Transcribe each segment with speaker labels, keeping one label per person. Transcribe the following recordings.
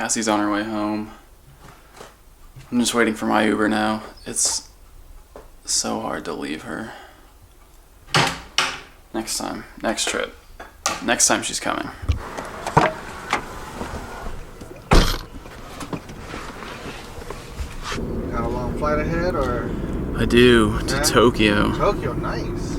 Speaker 1: Cassie's on her way home. I'm just waiting for my Uber now. It's so hard to leave her. Next time, next trip. Next time she's coming.
Speaker 2: Got a long flight ahead, or?
Speaker 1: I do, to Tokyo.
Speaker 2: Tokyo, nice.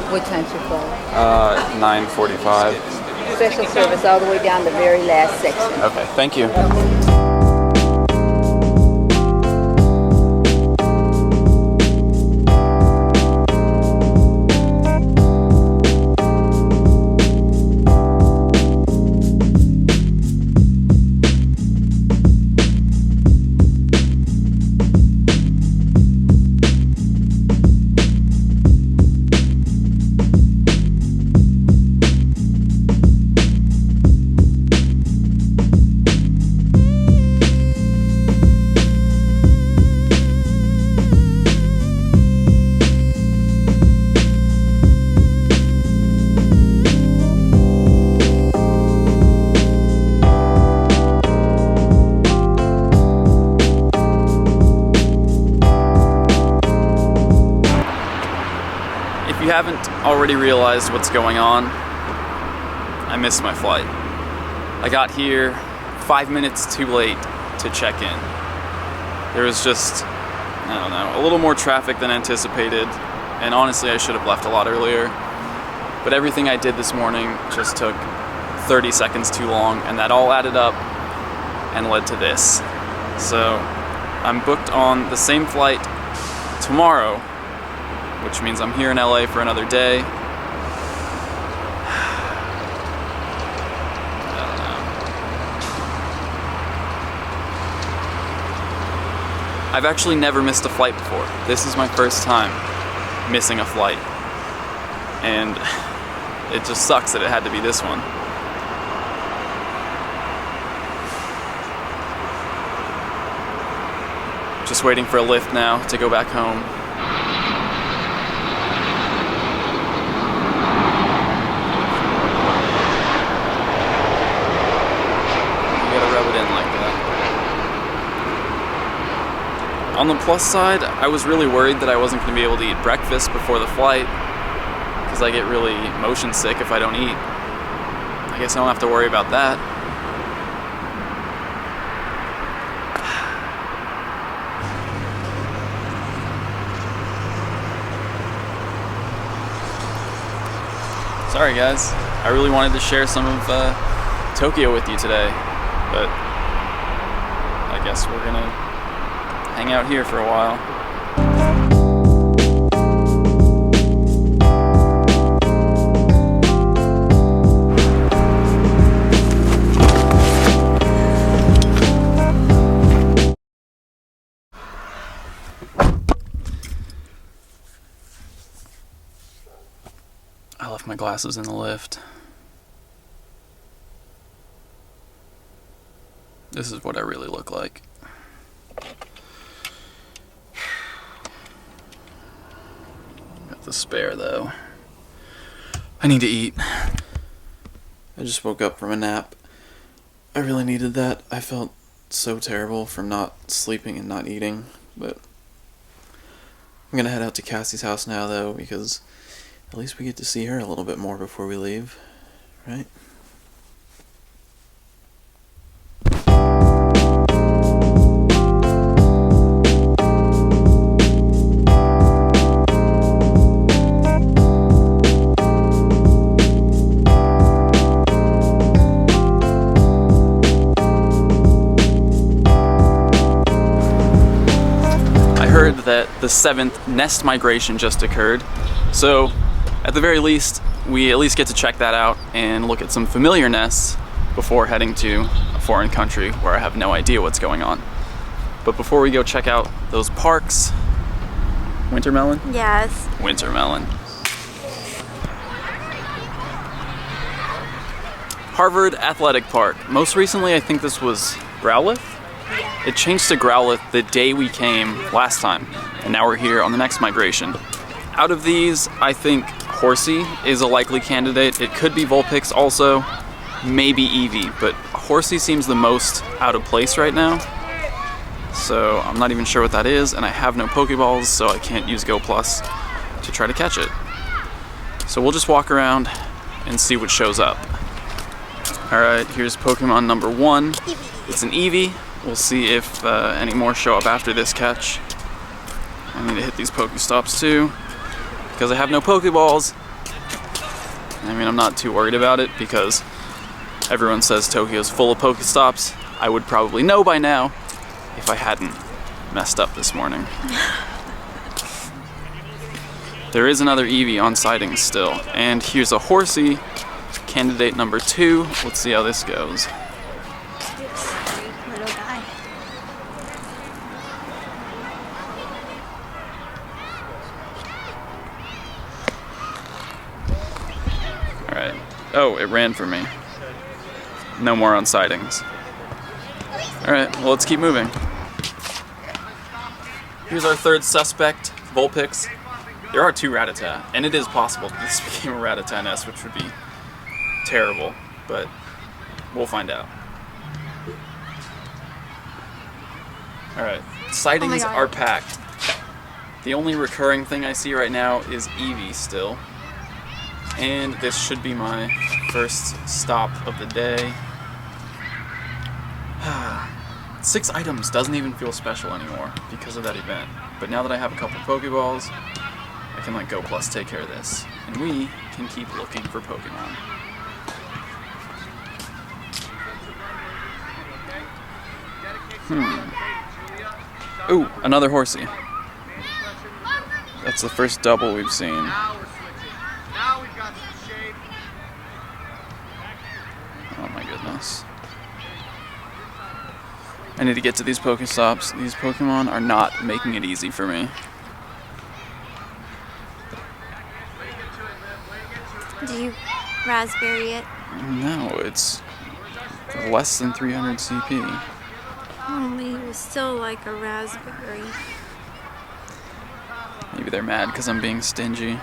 Speaker 3: What time's your flight?
Speaker 1: 9:45.
Speaker 3: Special service all the way down the very last section.
Speaker 1: Okay, thank you. If you haven't already realized what's going on, I missed my flight. I got here 5 minutes too late to check in. There was just, I don't know, a little more traffic than anticipated, and honestly I should have left a lot earlier. But everything I did this morning just took 30 seconds too long, and that all added up and led to this. So I'm booked on the same flight tomorrow, which means I'm here in LA for another day. I don't know. I've actually never missed a flight before. This is my first time missing a flight. And it just sucks that it had to be this one. Just waiting for a lift now to go back home. On the plus side, I was really worried that I wasn't going to be able to eat breakfast before the flight, because I get really motion sick if I don't eat. I guess I don't have to worry about that. Sorry guys, I really wanted to share some of Tokyo with you today, but I guess we're gonna hang out here for a while. I left my glasses in the lift. This is what I really look like. The spare though. I need to eat. I just woke up from a nap. I really needed that. I felt so terrible from not sleeping and not eating, but I'm gonna head out to Cassie's house now though, because at least we get to see her a little bit more before we leave, right? the 7th nest migration just occurred. So at the very least, we at least get to check that out and look at some familiar nests before heading to a foreign country where I have no idea what's going on. But before we go check out those parks, Wintermelon?
Speaker 4: Yes.
Speaker 1: Wintermelon. Harvard Athletic Park. Most recently, I think this was Growlithe. It changed to Growlithe the day we came last time, and now we're here on the next migration. Out of these, I think Horsey is a likely candidate. It could be Vulpix also, maybe Eevee, but Horsey seems the most out of place right now. So I'm not even sure what that is, and I have no Pokeballs, so I can't use Go Plus to try to catch it. So we'll just walk around and see what shows up. Alright, here's Pokemon number 1. It's an Eevee. We'll see if any more show up after this catch. I need to hit these Pokestops too, because I have no Pokeballs. I mean, I'm not too worried about it because everyone says Tokyo's full of Pokestops. I would probably know by now if I hadn't messed up this morning. There is another Eevee on sightings still, and here's a Horsey, candidate number 2. Let's see how this goes.
Speaker 4: Little guy.
Speaker 1: Alright. Oh, it ran for me. No more on sightings. Alright, well, let's keep moving. Here's our third suspect, Vulpix. There are 2 Rattata, and it is possible that this became a Rattata nest, which would be terrible, but we'll find out. Alright, sightings are packed. The only recurring thing I see right now is Eevee still. And this should be my first stop of the day. 6 items doesn't even feel special anymore because of that event. But now that I have a couple Pokeballs, I can let Go Plus take care of this. And we can keep looking for Pokemon. Ooh, another Horsey. That's the first double we've seen. Oh my goodness. I need to get to these Pokestops. These Pokemon are not making it easy for me.
Speaker 4: Do you raspberry it?
Speaker 1: No, it's less than 300 CP.
Speaker 4: Only it was still like a raspberry.
Speaker 1: Maybe they're mad because I'm being stingy.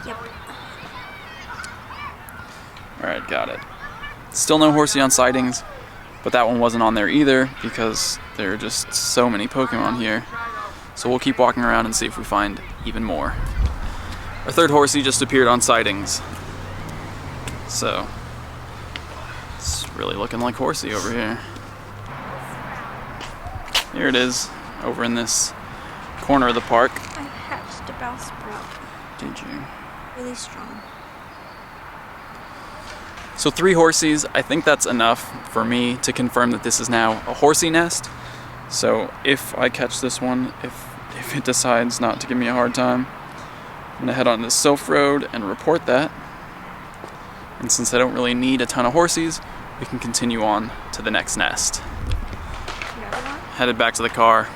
Speaker 4: Yep.
Speaker 1: Alright, got it. Still no Horsey on sightings, but that one wasn't on there either because there are just so many Pokemon here. So we'll keep walking around and see if we find even more. Our third Horsey just appeared on sightings. So it's really looking like Horsey over here. Here it is, over in this corner of the park.
Speaker 4: I hatched a Bellsprout.
Speaker 1: Did you?
Speaker 4: Really strong.
Speaker 1: So 3 Horseys, I think that's enough for me to confirm that this is now a Horsey nest. So if I catch this one, if it decides not to give me a hard time, I'm gonna head on to Sylph Road and report that. And since I don't really need a ton of Horseys, we can continue on to the next nest. Headed back to the car.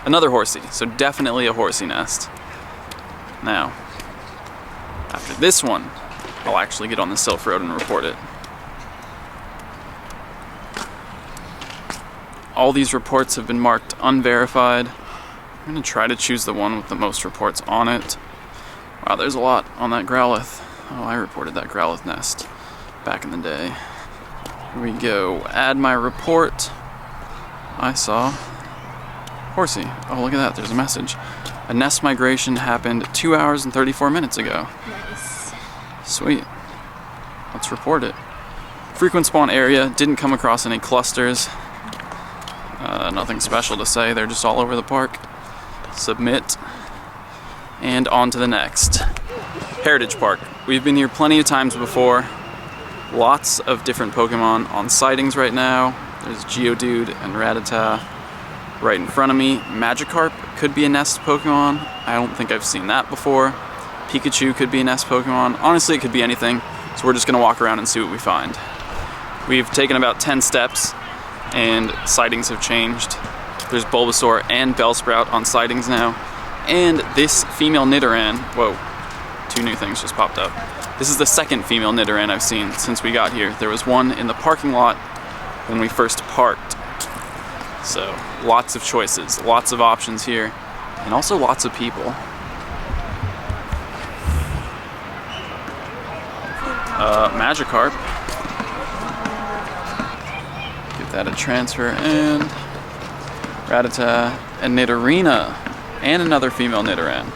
Speaker 1: Another Horsey, so definitely a Horsey nest. Now, after this one, I'll actually get on the Sylph Road and report it. All these reports have been marked unverified. I'm gonna try to choose the one with the most reports on it. Wow, there's a lot on that Growlithe. Oh, I reported that Growlithe nest back in the day. Here we go, add my report. I saw Horsey. Oh, look at that, there's a message. A nest migration happened 2 hours and 34 minutes ago.
Speaker 4: Nice.
Speaker 1: Sweet. Let's report it. Frequent spawn area, didn't come across any clusters. Nothing special to say, they're just all over the park. Submit. And on to the next. Heritage Park. We've been here plenty of times before. Lots of different Pokemon on sightings right now. There's Geodude and Rattata. right in front of me. Magikarp could be a nest Pokemon. I don't think I've seen that before. Pikachu could be a nest Pokemon. Honestly, it could be anything. So we're just gonna walk around and see what we find. We've taken about 10 steps and sightings have changed. There's Bulbasaur and Bellsprout on sightings now. And this female Nidoran, whoa, 2 new things just popped up. This is the second female Nidoran I've seen since we got here. There was one in the parking lot when we first parked. So lots of choices, lots of options here, and also lots of people. Magikarp. Give that a transfer, and Rattata and Nidorina, and another female Nidoran.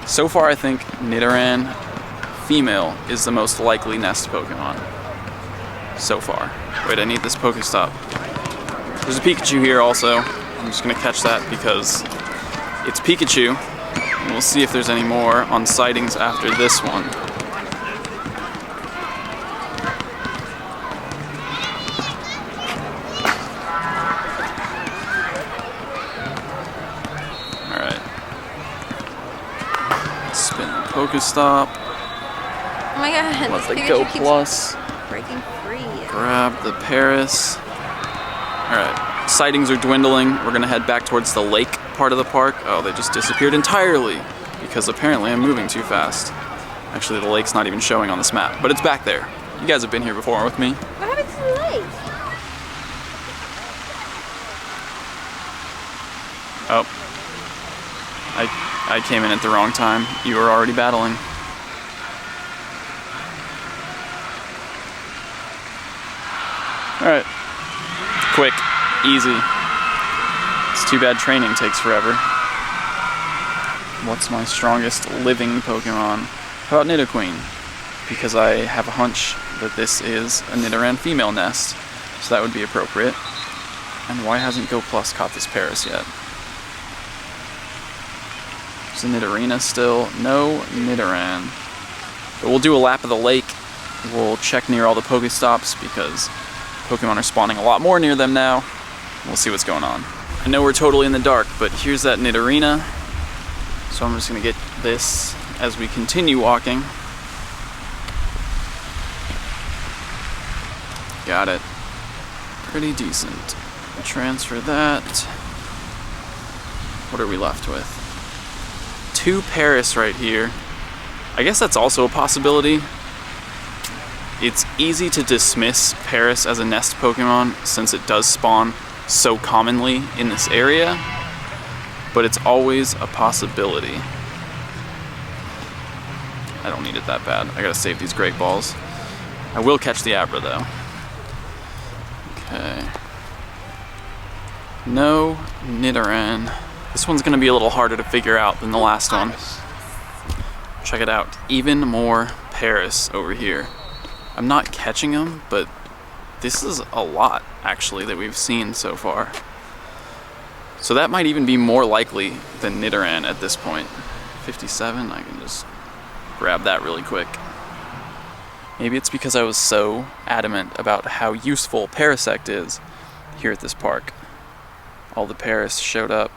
Speaker 1: So far I think Nidoran female is the most likely nest Pokemon. So far. Wait, I need this Pokestop. There's a Pikachu here also. I'm just gonna catch that because it's Pikachu. And we'll see if there's any more on sightings after this one. Alright. Spin the Pokestop.
Speaker 4: Oh my god.
Speaker 1: Let the
Speaker 4: Pikachu
Speaker 1: Go
Speaker 4: keeps
Speaker 1: Plus.
Speaker 4: breaking free.
Speaker 1: Grab the Paris. Alright, sightings are dwindling. We're gonna head back towards the lake part of the park. Oh, they just disappeared entirely because apparently I'm moving too fast. Actually, the lake's not even showing on this map, but it's back there. You guys have been here before with me.
Speaker 4: What happened to the lake?
Speaker 1: Oh. I came in at the wrong time. You were already battling. Alright. Quick. Easy. It's too bad training takes forever. What's my strongest living Pokemon? How about Nidoqueen? Because I have a hunch that this is a Nidoran female nest, so that would be appropriate. And why hasn't Go Plus caught this Paris yet? There's a Nidorina still. No Nidoran. But we'll do a lap of the lake. We'll check near all the Pokestops because Pokemon are spawning a lot more near them now. We'll see what's going on. I know we're totally in the dark, but here's that Nidorina. So I'm just gonna get this as we continue walking. Got it. Pretty decent. Transfer that. What are we left with? 2 Paris right here. I guess that's also a possibility. It's easy to dismiss Paris as a nest Pokemon since it does spawn so commonly in this area, but it's always a possibility. I don't need it that bad. I gotta save these Great Balls. I will catch the Abra though. Okay. No Nidoran. This one's gonna be a little harder to figure out than the last one. Check it out. Even more Paris over here. I'm not catching them, but this is a lot, actually, that we've seen so far. So that might even be more likely than Nidoran at this point. 57, I can just grab that really quick. Maybe it's because I was so adamant about how useful Parasect is here at this park. All the Paris showed up.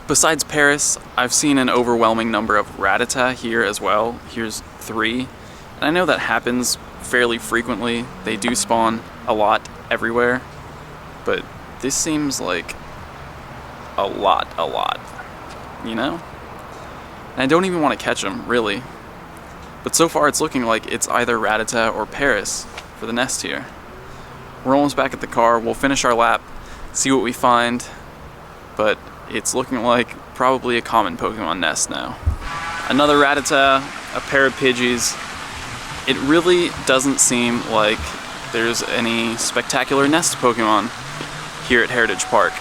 Speaker 1: Besides Paris, I've seen an overwhelming number of Rattata here as well. Here's 3. And I know that happens fairly frequently. They do spawn a lot everywhere. But this seems like a lot, you know? And I don't even want to catch them, really. But so far it's looking like it's either Rattata or Paris for the nest here. We're almost back at the car. We'll finish our lap, see what we find. But it's looking like probably a common Pokemon nest now. Another Rattata, a pair of Pidgeys. It really doesn't seem like there's any spectacular nest Pokemon here at Heritage Park.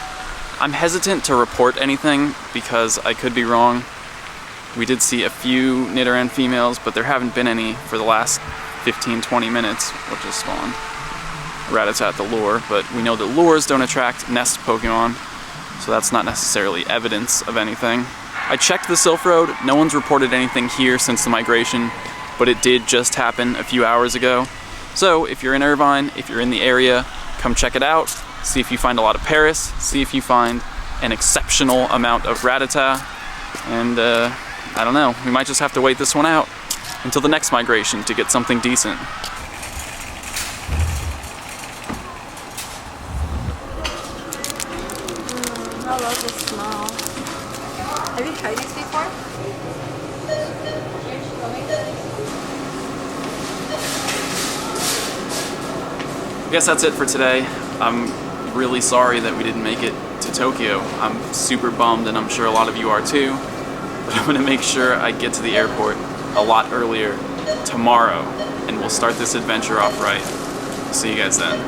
Speaker 1: I'm hesitant to report anything because I could be wrong. We did see a few Nidoran females, but there haven't been any for the last 15-20 minutes, which is spawned. Rattata at the lure, but we know that lures don't attract nest Pokemon, so that's not necessarily evidence of anything. I checked the Sylph Road. No one's reported anything here since the migration, but it did just happen a few hours ago. So if you're in Irvine, if you're in the area, come check it out. See if you find a lot of Paris. See if you find an exceptional amount of Rattata, and I don't know, we might just have to wait this one out until the next migration to get something decent.
Speaker 4: I love the smell. Have you tried these before?
Speaker 1: I guess that's it for today. I'm really sorry that we didn't make it to Tokyo. I'm super bummed, and I'm sure a lot of you are too. But I'm gonna make sure I get to the airport a lot earlier tomorrow, and we'll start this adventure off right. See you guys then.